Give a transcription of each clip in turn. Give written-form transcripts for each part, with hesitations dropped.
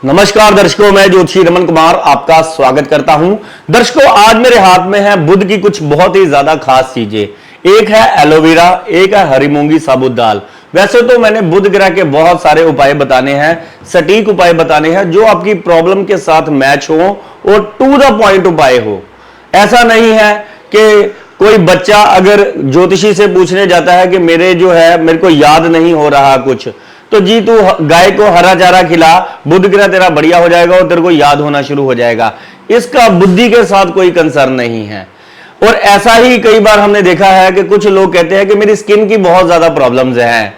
नमस्कार दर्शकों, मैं ज्योतिषी रमन कुमार आपका स्वागत करता हूं। दर्शकों, आज मेरे हाथ में है बुध की कुछ बहुत ही ज्यादा खास चीजें। एक है एलोवेरा, एक है हरी मूंगी साबुत दाल। वैसे तो मैंने बुध ग्रह के बहुत सारे उपाय बताने हैं, सटीक उपाय बताने हैं जो आपकी प्रॉब्लम के साथ मैच हो और टू द पॉइंट उपाय हो। ऐसा नहीं है कि कोई बच्चा अगर ज्योतिषी से पूछने जाता है कि मेरे को याद नहीं हो रहा कुछ, तो जी तू गाय को हरा चारा खिला, बुध ग्रह तेरा बढ़िया हो जाएगा और तेरे को याद होना शुरू हो जाएगा। इसका बुद्धि के साथ कोई कंसर्न नहीं है। और ऐसा ही कई बार हमने देखा है कि कुछ लोग कहते हैं कि मेरी स्किन की बहुत ज्यादा प्रॉब्लम्स हैं,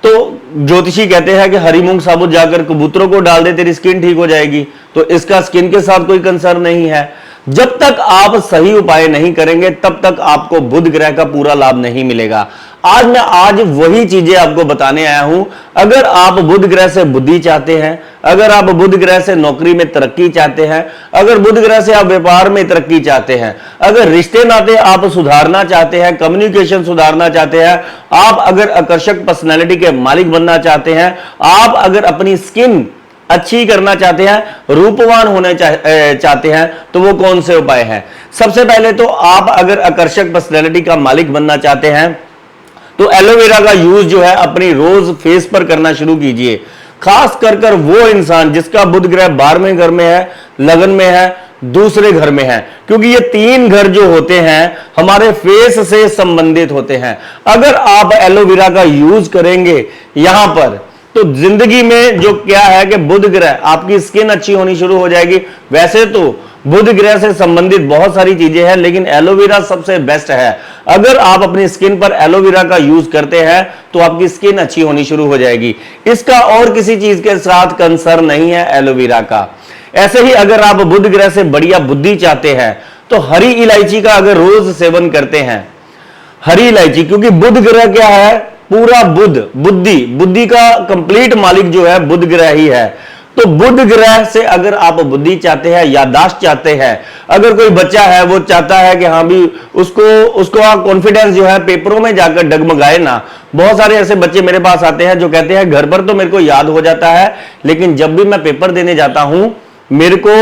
तो ज्योतिषी कहते हैं कि हरी मूंग साबुत जाकर कबूतरों को डाल दे, तेरी स्किन ठीक हो जाएगी। तो इसका स्किन के साथ कोई कंसर्न नहीं है। जब तक आप सही उपाय नहीं करेंगे तब तक आपको बुध ग्रह का पूरा लाभ नहीं मिलेगा। आज वही चीजें आपको बताने आया हूं। अगर आप बुध ग्रह से बुद्धि चाहते हैं, अगर आप बुध ग्रह से नौकरी में तरक्की चाहते हैं, अगर बुध ग्रह से आप व्यापार में तरक्की चाहते हैं, अगर रिश्ते नाते आप सुधारना चाहते हैं, कम्युनिकेशन सुधारना चाहते हैं, आप अगर आकर्षक पर्सनैलिटी के मालिक बनना चाहते हैं, आप अगर अपनी स्किन अच्छी करना चाहते हैं, रूपवान होने चाहते हैं, तो वो कौन से उपाय हैं? सबसे पहले तो आप अगर आकर्षक पर्सनैलिटी का मालिक बनना चाहते हैं तो एलोवेरा का यूज जो है अपनी रोज फेस पर करना शुरू कीजिए। खास कर वो इंसान जिसका बुध ग्रह 12वें घर में है, लगन में है, दूसरे घर में है, क्योंकि ये तीन घर जो होते हैं हमारे फेस से संबंधित होते हैं। अगर आप एलोवेरा का यूज करेंगे यहां पर तो जिंदगी में जो क्या है कि बुध ग्रह आपकी स्किन अच्छी होनी शुरू हो जाएगी। वैसे तो बुध ग्रह से संबंधित बहुत सारी चीजें हैं, लेकिन एलोवेरा सबसे बेस्ट है। अगर आप अपनी स्किन पर एलोवेरा का यूज करते हैं तो आपकी स्किन अच्छी होनी शुरू हो जाएगी। इसका और किसी चीज के साथ कंसर्न नहीं है एलोवेरा का। ऐसे ही अगर आप बुध ग्रह से बढ़िया बुद्धि चाहते हैं तो हरी इलायची का अगर रोज सेवन करते हैं, हरी इलायची, क्योंकि बुध ग्रह क्या है, पूरा बुद्धि का कंप्लीट मालिक जो है बुध ग्रह ही है। तो बुध ग्रह से अगर आप बुद्धि चाहते हैं, याददाश्त चाहते हैं, अगर कोई बच्चा है वो चाहता है कि हाँ भी उसको कॉन्फिडेंस जो है पेपरों में जाकर डगमगाए ना। बहुत सारे ऐसे बच्चे मेरे पास आते हैं जो कहते हैं घर पर तो मेरे को याद हो जाता है, लेकिन जब भी मैं पेपर देने जाता हूं मेरे को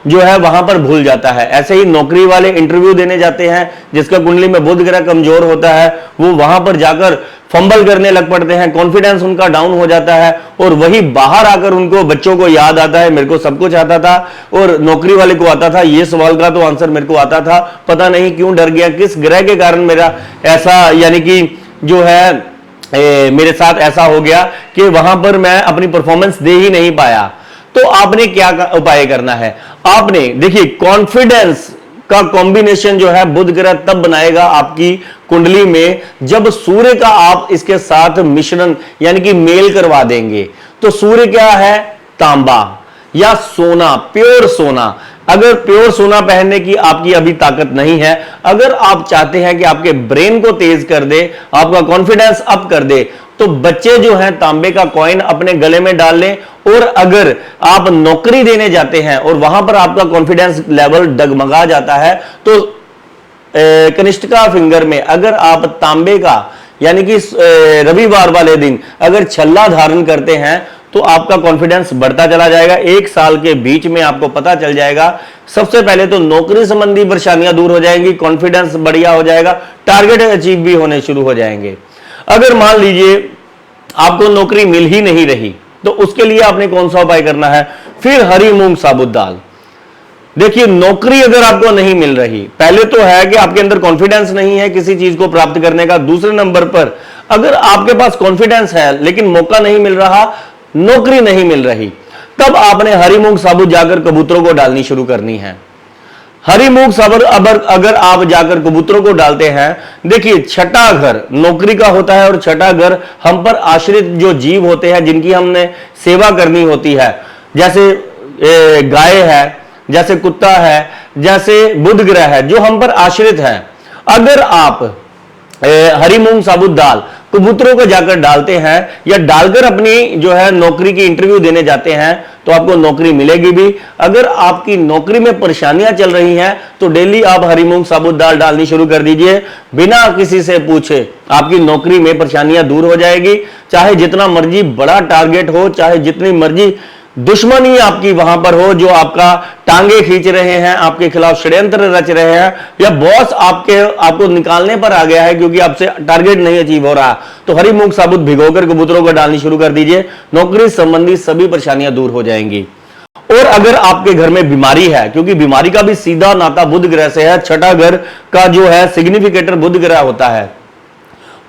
जो है वहां पर भूल जाता है। ऐसे ही नौकरी वाले इंटरव्यू देने जाते हैं, जिसका कुंडली में बुध ग्रह कमजोर होता है, वो वहां पर जाकर फंबल करने लग पड़ते हैं, कॉन्फिडेंस उनका डाउन हो जाता है और वही बाहर आकर उनको बच्चों को याद आता है मेरे को सब कुछ आता था और नौकरी वाले को आता था, ये सवाल का तो आंसर मेरे को आता था, पता नहीं क्यों डर गया, किस ग्रह के कारण मेरा ऐसा यानी कि जो है मेरे साथ ऐसा हो गया कि वहां पर मैं अपनी परफॉर्मेंस दे ही नहीं पाया। तो आपने क्या उपाय करना है? आपने देखिए कॉन्फिडेंस का कॉम्बिनेशन जो है बुध ग्रह तब बनाएगा आपकी कुंडली में जब सूर्य का आप इसके साथ मिश्रण यानी कि मेल करवा देंगे। तो सूर्य क्या है? तांबा या सोना, प्योर सोना। अगर प्योर सोना पहनने की आपकी अभी ताकत नहीं है, अगर आप चाहते हैं कि आपके ब्रेन को तेज कर दे, आपका कॉन्फिडेंस अप कर दे, तो बच्चे जो हैं तांबे का कॉइन अपने गले में डाल लें। और अगर आप नौकरी देने जाते हैं और वहां पर आपका कॉन्फिडेंस लेवल डगमगा जाता है तो कनिष्ठिका फिंगर में अगर आप तांबे का यानी कि रविवार वाले दिन अगर छल्ला धारण करते हैं तो आपका कॉन्फिडेंस बढ़ता चला जाएगा। 1 साल के बीच में आपको पता चल जाएगा। सबसे पहले तो नौकरी संबंधी परेशानियां दूर हो जाएंगी, कॉन्फिडेंस बढ़िया हो जाएगा, टारगेट अचीव भी होने शुरू हो जाएंगे। अगर मान लीजिए आपको नौकरी मिल ही नहीं रही तो उसके लिए आपने कौन सा उपाय करना है? फिर हरी मूंग साबुत दाल। देखिए नौकरी अगर आपको नहीं मिल रही, पहले तो है कि आपके अंदर कॉन्फिडेंस नहीं है किसी चीज को प्राप्त करने का। दूसरे नंबर पर अगर आपके पास कॉन्फिडेंस है लेकिन मौका नहीं मिल रहा, नौकरी नहीं मिल रही, तब आपने हरी मूंग साबुत जाकर कबूतरों को डालनी शुरू करनी है। हरी मूंग साबुत अगर आप जाकर कबूतरों को डालते हैं, देखिए छठा घर नौकरी का होता है और छठा घर हम पर आश्रित जो जीव होते हैं जिनकी हमने सेवा करनी होती है, जैसे गाय है, जैसे कुत्ता है, जैसे बुध ग्रह है जो हम पर आश्रित है। अगर आप हरी मूंग साबुत दाल कबूतरों को जाकर डालते हैं या डालकर अपनी जो है नौकरी की इंटरव्यू देने जाते हैं तो आपको नौकरी मिलेगी भी। अगर आपकी नौकरी में परेशानियां चल रही हैं तो डेली आप हरी मूंग साबुत दाल डालनी शुरू कर दीजिए, बिना किसी से पूछे आपकी नौकरी में परेशानियां दूर हो जाएगी। चाहे जितना मर्जी बड़ा टारगेट हो, चाहे जितनी मर्जी दुश्मन ही आपकी वहां पर हो, जो आपका टांगे खींच रहे हैं, आपके खिलाफ षड्यंत्र रच रहे हैं, या बॉस आपको निकालने पर आ गया है क्योंकि आपसे टारगेट नहीं अचीव हो रहा, तो हरी मूंग साबुत भिगोकर कबूतरों को डालनी शुरू कर दीजिए। नौकरी संबंधी सभी परेशानियां दूर हो जाएंगी। और अगर आपके घर में बीमारी है, क्योंकि बीमारी का भी सीधा नाता बुध ग्रह से है, छठा घर का जो है सिग्निफिकेटर बुध ग्रह होता है।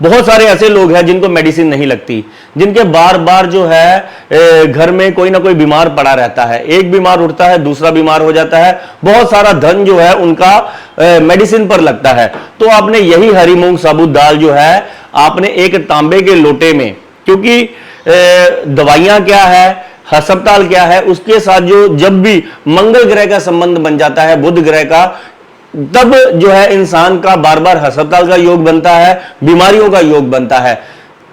बहुत सारे ऐसे लोग हैं जिनको मेडिसिन नहीं लगती, जिनके बार बार जो है घर में कोई ना कोई बीमार पड़ा रहता है, एक बीमार उठता है दूसरा बीमार हो जाता है, बहुत सारा धन जो है उनका मेडिसिन पर लगता है। तो आपने यही हरी मूंग साबुत दाल जो है आपने एक तांबे के लोटे में, क्योंकि दवाइयां क्या है, अस्पताल क्या है, उसके साथ जो जब भी मंगल ग्रह का संबंध बन जाता है बुध ग्रह का, तब जो है इंसान का बार बार अस्पताल का योग बनता है, बीमारियों का योग बनता है।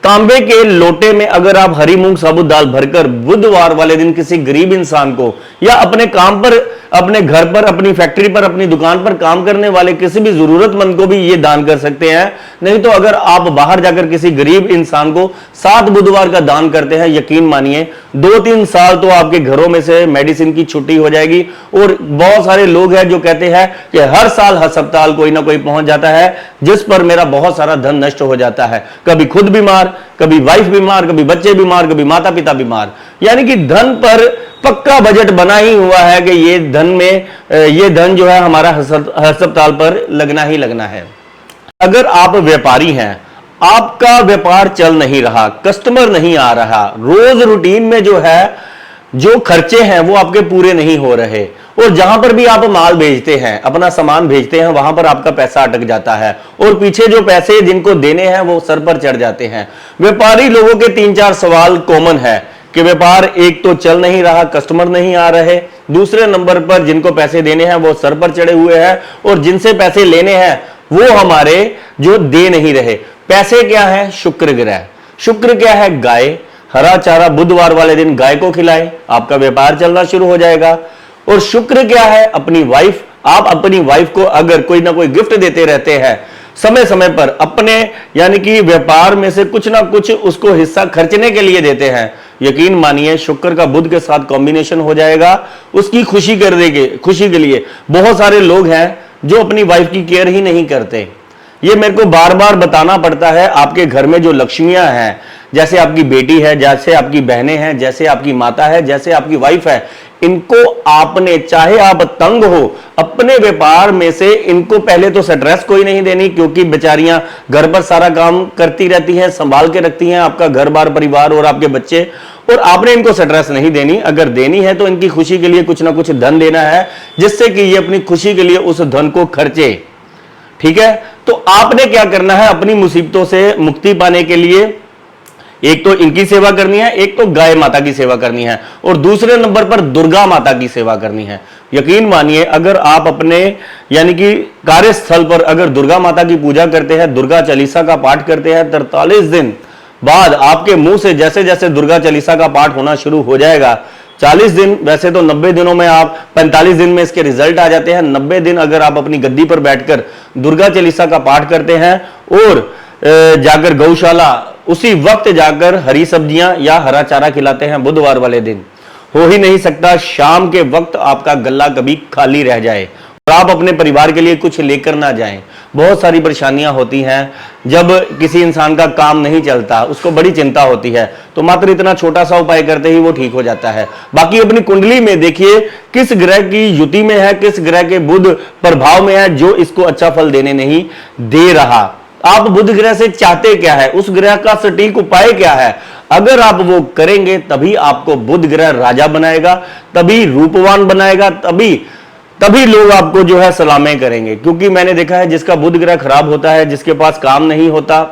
तांबे के लोटे में अगर आप हरी मूंग साबुत दाल भरकर बुधवार वाले दिन किसी गरीब इंसान को, या अपने काम पर, अपने घर पर, अपनी फैक्ट्री पर, अपनी दुकान पर काम करने वाले किसी भी जरूरतमंद को भी ये दान कर सकते हैं। नहीं तो अगर आप बाहर जाकर किसी गरीब इंसान को 7 बुधवार का दान करते हैं, यकीन मानिए 2-3 साल तो आपके घरों में से मेडिसिन की छुट्टी हो जाएगी। और बहुत सारे लोग हैं जो कहते हैं कि हर साल अस्पताल कोई ना कोई पहुंच जाता है, जिस पर मेरा बहुत सारा धन नष्ट हो जाता है, कभी खुद बीमार, कभी वाइफ बीमार, कभी बच्चे बीमार, कभी माता पिता बीमार। यानी कि धन पर पक्का बजट बना ही हुआ है कि ये धन जो है हमारा अस्पताल पर लगना ही लगना है। अगर आप व्यापारी हैं, आपका व्यापार चल नहीं रहा, कस्टमर नहीं आ रहा, रोज रूटीन में जो है जो खर्चे हैं वो आपके पूरे नहीं हो रहे, और जहां पर भी आप माल भेजते हैं, अपना सामान भेजते हैं, वहां पर आपका पैसा अटक जाता है, और पीछे जो पैसे जिनको देने हैं वो सर पर चढ़ जाते हैं। व्यापारी लोगों के 3-4 सवाल कॉमन है कि व्यापार एक तो चल नहीं रहा, कस्टमर नहीं आ रहे, दूसरे नंबर पर जिनको पैसे देने हैं वो सर पर चढ़े हुए हैं, और जिनसे पैसे लेने हैं वो हमारे जो दे नहीं रहे। पैसे क्या है? शुक्र ग्रह। शुक्र क्या है? गाय। हरा चारा बुधवार वाले दिन गाय को खिलाएं, आपका व्यापार चलना शुरू हो जाएगा। और शुक्र क्या है? अपनी वाइफ। आप अपनी वाइफ को अगर कोई ना कोई गिफ्ट देते रहते हैं समय समय पर, अपने यानी कि व्यापार में से कुछ ना कुछ उसको हिस्सा खर्चने के लिए देते हैं, यकीन मानिए शुक्र का बुध के साथ कॉम्बिनेशन हो जाएगा, उसकी खुशी कर देंगे। खुशी के लिए बहुत सारे लोग हैं जो अपनी वाइफ की केयर ही नहीं करते। ये मेरे को बार बार बताना पड़ता है। आपके घर में जो लक्ष्मियां हैं, जैसे आपकी बेटी है, जैसे आपकी बहनें हैं, जैसे आपकी माता है, जैसे आपकी वाइफ है, इनको आपने, चाहे आप तंग हो, अपने व्यापार में से इनको पहले तो स्ट्रेस कोई नहीं देनी, क्योंकि बेचारियां घर पर सारा काम करती रहती हैं, संभाल के रखती हैं आपका घर बार परिवार और आपके बच्चे, और आपने इनको स्ट्रेस नहीं देनी। अगर देनी है तो इनकी खुशी के लिए कुछ ना कुछ धन देना है, जिससे कि ये अपनी खुशी के लिए उस धन को खर्चे। ठीक है, तो आपने क्या करना है? अपनी मुसीबतों से मुक्ति पाने के लिए एक तो इनकी सेवा करनी है, एक तो गाय माता की सेवा करनी है, और दूसरे नंबर पर दुर्गा माता की सेवा करनी है। यकीन मानिए अगर आप अपने यानी कि कार्यस्थल पर अगर दुर्गा माता की पूजा करते हैं, दुर्गा चालीसा का पाठ करते हैं, 43 दिन बाद आपके मुंह से जैसे जैसे दुर्गा चालीसा का पाठ होना शुरू हो जाएगा, 40 दिन, वैसे तो 90 दिनों में, आप 45 दिन में इसके रिजल्ट आ जाते हैं। 90 दिन अगर आप अपनी गद्दी पर बैठकर दुर्गा चालीसा का पाठ करते हैं और जाकर गौशाला उसी वक्त जाकर हरी सब्जियां या हरा चारा खिलाते हैं बुधवार वाले दिन, हो ही नहीं सकता शाम के वक्त आपका गला कभी खाली रह जाए और आप अपने परिवार के लिए कुछ लेकर ना जाएं। बहुत सारी परेशानियां होती हैं जब किसी इंसान का काम नहीं चलता, उसको बड़ी चिंता होती है, तो मात्र इतना छोटा सा उपाय करते ही वो ठीक हो जाता है। बाकी अपनी कुंडली में देखिए किस ग्रह की युति में है, किस ग्रह के बुध प्रभाव में है जो इसको अच्छा फल देने नहीं दे रहा। आप बुध ग्रह से चाहते क्या है, उस ग्रह का सटीक उपाय क्या है, अगर आप वो करेंगे तभी आपको बुध ग्रह राजा बनाएगा, तभी रूपवान बनाएगा, तभी लोग आपको जो है सलामें करेंगे। क्योंकि मैंने देखा है जिसका बुध ग्रह खराब होता है, जिसके पास काम नहीं होता,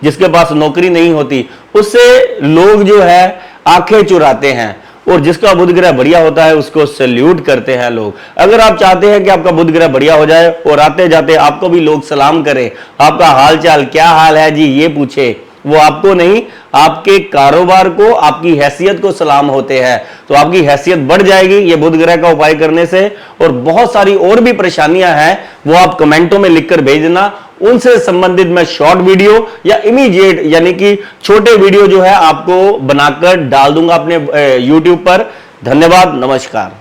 जिसके पास नौकरी नहीं होती, उससे लोग जो है आंखें चुराते हैं, और जिसका बुध ग्रह बढ़िया होता है उसको सैल्यूट करते हैं लोग। अगर आप चाहते हैं कि आपका बुध ग्रह बढ़िया हो जाए और आते जाते आपको भी लोग सलाम करें, आपका हाल चाल क्या हाल है जी ये पूछे, वो आपको नहीं आपके कारोबार को, आपकी हैसियत को सलाम होते हैं, तो आपकी हैसियत बढ़ जाएगी ये बुध ग्रह का उपाय करने से। और बहुत सारी और भी परेशानियां हैं वो आप कमेंटों में लिखकर भेज देना, उनसे संबंधित मैं शॉर्ट वीडियो या इमीडिएट यानी कि छोटे वीडियो जो है आपको बनाकर डाल दूंगा अपने YouTube पर। धन्यवाद, नमस्कार।